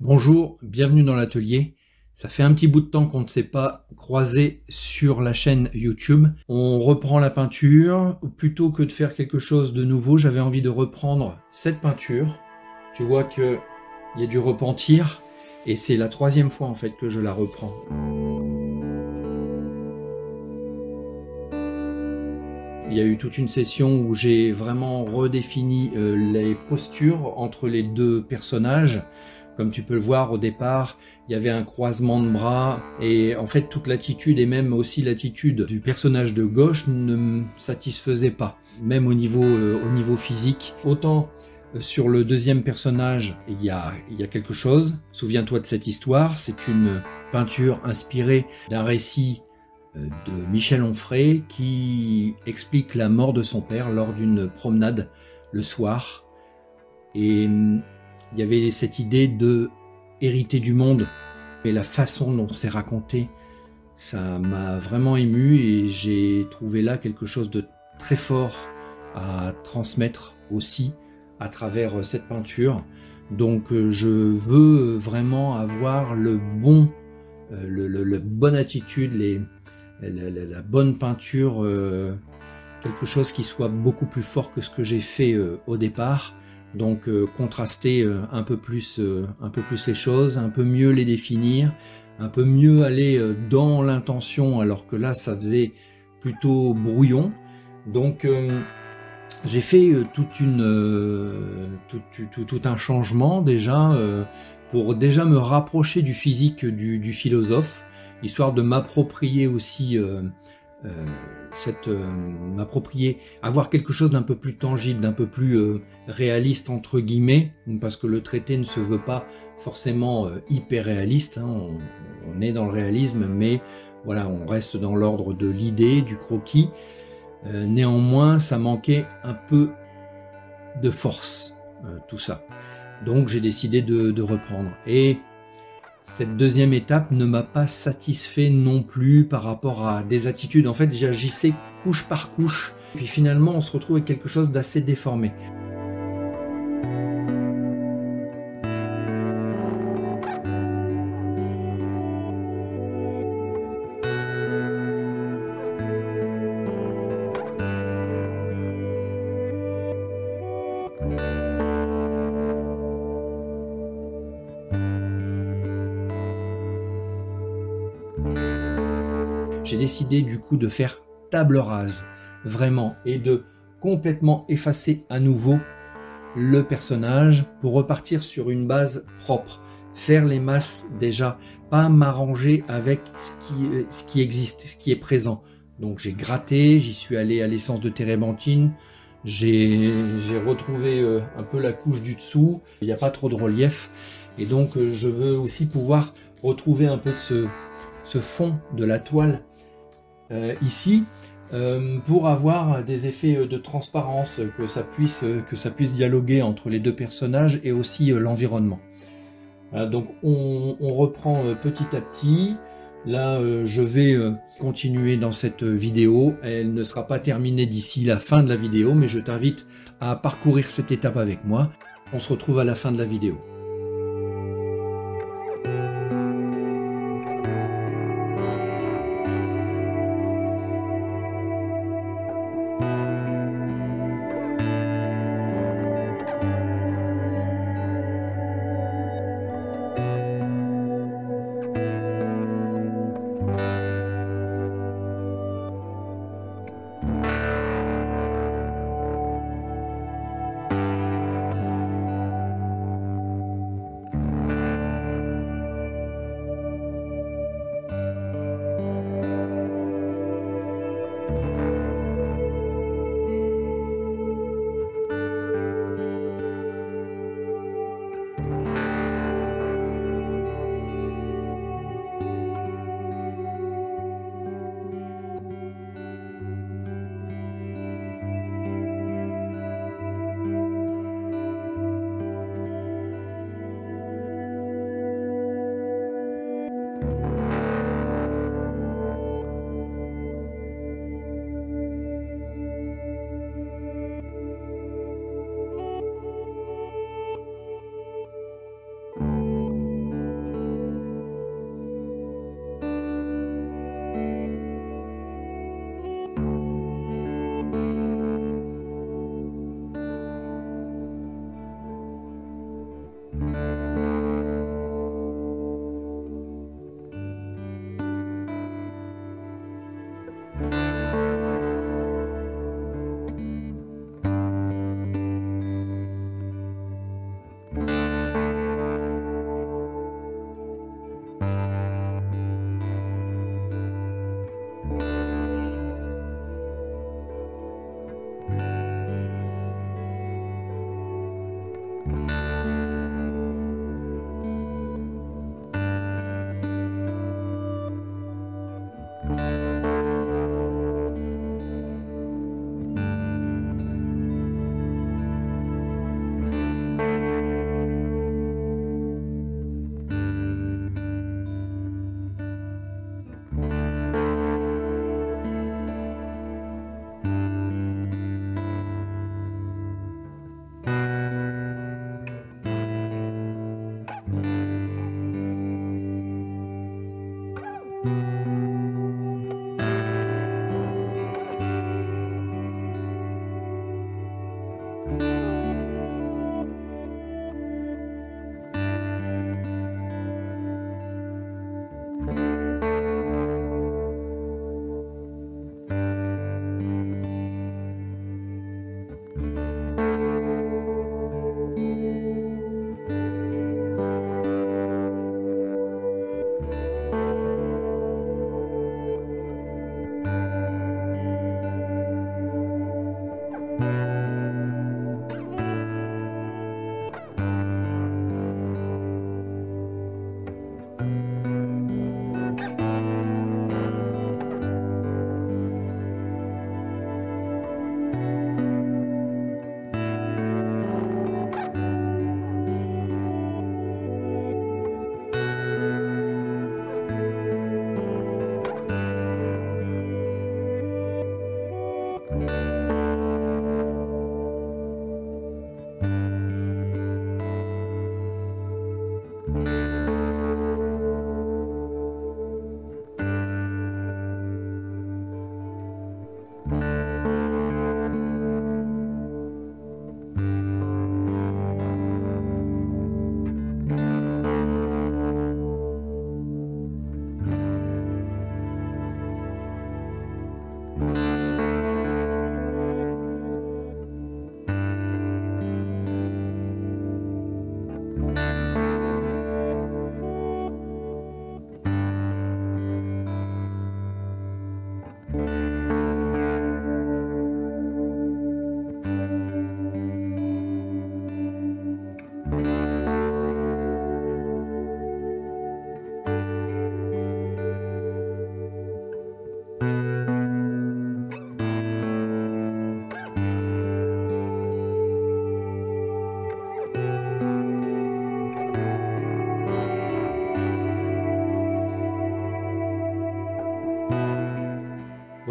Bonjour, bienvenue dans l'atelier. Ça fait un petit bout de temps qu'on ne s'est pas croisé sur la chaîne YouTube. On reprend la peinture. Plutôt que de faire quelque chose de nouveau, j'avais envie de reprendre cette peinture. Tu vois qu'il y a du repentir et c'est la troisième fois en fait que je la reprends. Il y a eu toute une session où j'ai vraiment redéfini les postures entre les deux personnages. Comme tu peux le voir au départ, il y avait un croisement de bras et en fait toute l'attitude et même aussi l'attitude du personnage de gauche ne me satisfaisait pas, même au niveau physique. Autant sur le deuxième personnage, il y a quelque chose. Souviens-toi de cette histoire, c'est une peinture inspirée d'un récit de Michel Onfray qui explique la mort de son père lors d'une promenade le soir. Et il y avait cette idée de hériter du monde. Et la façon dont c'est raconté, ça m'a vraiment ému et j'ai trouvé là quelque chose de très fort à transmettre aussi à travers cette peinture. Donc je veux vraiment avoir le bon, la bonne attitude, la bonne peinture, quelque chose qui soit beaucoup plus fort que ce que j'ai fait au départ. Donc contraster un peu plus les choses, un peu mieux les définir, un peu mieux aller dans l'intention, alors que là ça faisait plutôt brouillon. Donc j'ai fait tout un changement déjà pour déjà me rapprocher du physique du philosophe, histoire de m'approprier aussi avoir quelque chose d'un peu plus tangible, d'un peu plus réaliste entre guillemets, parce que le traité ne se veut pas forcément hyper réaliste, hein, on est dans le réalisme, mais voilà, on reste dans l'ordre de l'idée, du croquis. Néanmoins, ça manquait un peu de force, tout ça. Donc j'ai décidé de reprendre. Et cette deuxième étape ne m'a pas satisfait non plus par rapport à des attitudes. En fait, j'agissais couche par couche. Puis finalement, on se retrouve avec quelque chose d'assez déformé. J'ai décidé du coup de faire table rase, vraiment, et de complètement effacer à nouveau le personnage pour repartir sur une base propre. Faire les masses déjà, pas m'arranger avec ce qui existe, ce qui est présent. Donc j'ai gratté, j'y suis allé à l'essence de térébenthine, j'ai retrouvé un peu la couche du dessous, il n'y a pas trop de relief, et donc je veux aussi pouvoir retrouver un peu de ce fond de la toile ici, pour avoir des effets de transparence, que ça puisse dialoguer entre les deux personnages et aussi l'environnement. Voilà, donc on reprend petit à petit. Là, je vais continuer dans cette vidéo. Elle ne sera pas terminée d'ici la fin de la vidéo, mais je t'invite à parcourir cette étape avec moi. On se retrouve à la fin de la vidéo.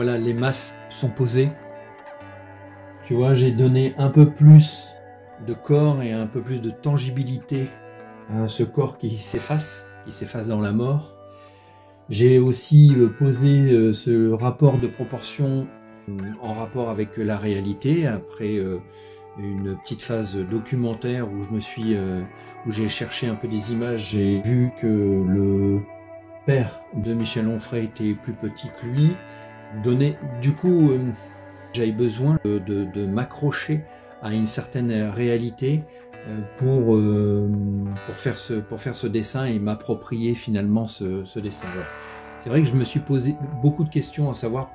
Voilà, les masses sont posées. Tu vois, j'ai donné un peu plus de corps et un peu plus de tangibilité à ce corps qui s'efface dans la mort. J'ai aussi posé ce rapport de proportion en rapport avec la réalité, après une petite phase documentaire où où j'ai cherché un peu des images. J'ai vu que le père de Michel Onfray était plus petit que lui. Du coup, j'avais besoin de m'accrocher à une certaine réalité pour faire ce dessin et m'approprier finalement ce dessin. C'est vrai que je me suis posé beaucoup de questions à savoir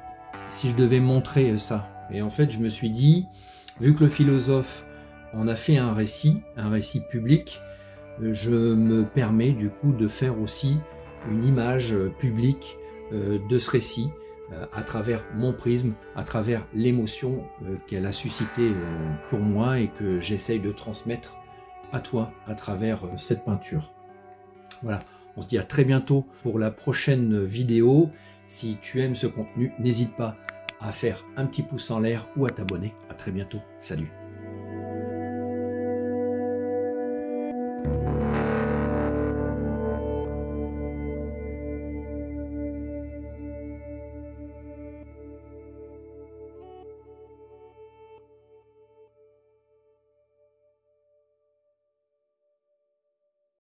si je devais montrer ça. Et en fait, je me suis dit, vu que le philosophe en a fait un récit public, je me permets du coup de faire aussi une image publique de ce récit à travers mon prisme, à travers l'émotion qu'elle a suscité pour moi et que j'essaye de transmettre à toi à travers cette peinture. Voilà, on se dit à très bientôt pour la prochaine vidéo. Si tu aimes ce contenu, n'hésite pas à faire un petit pouce en l'air ou à t'abonner. À très bientôt, salut.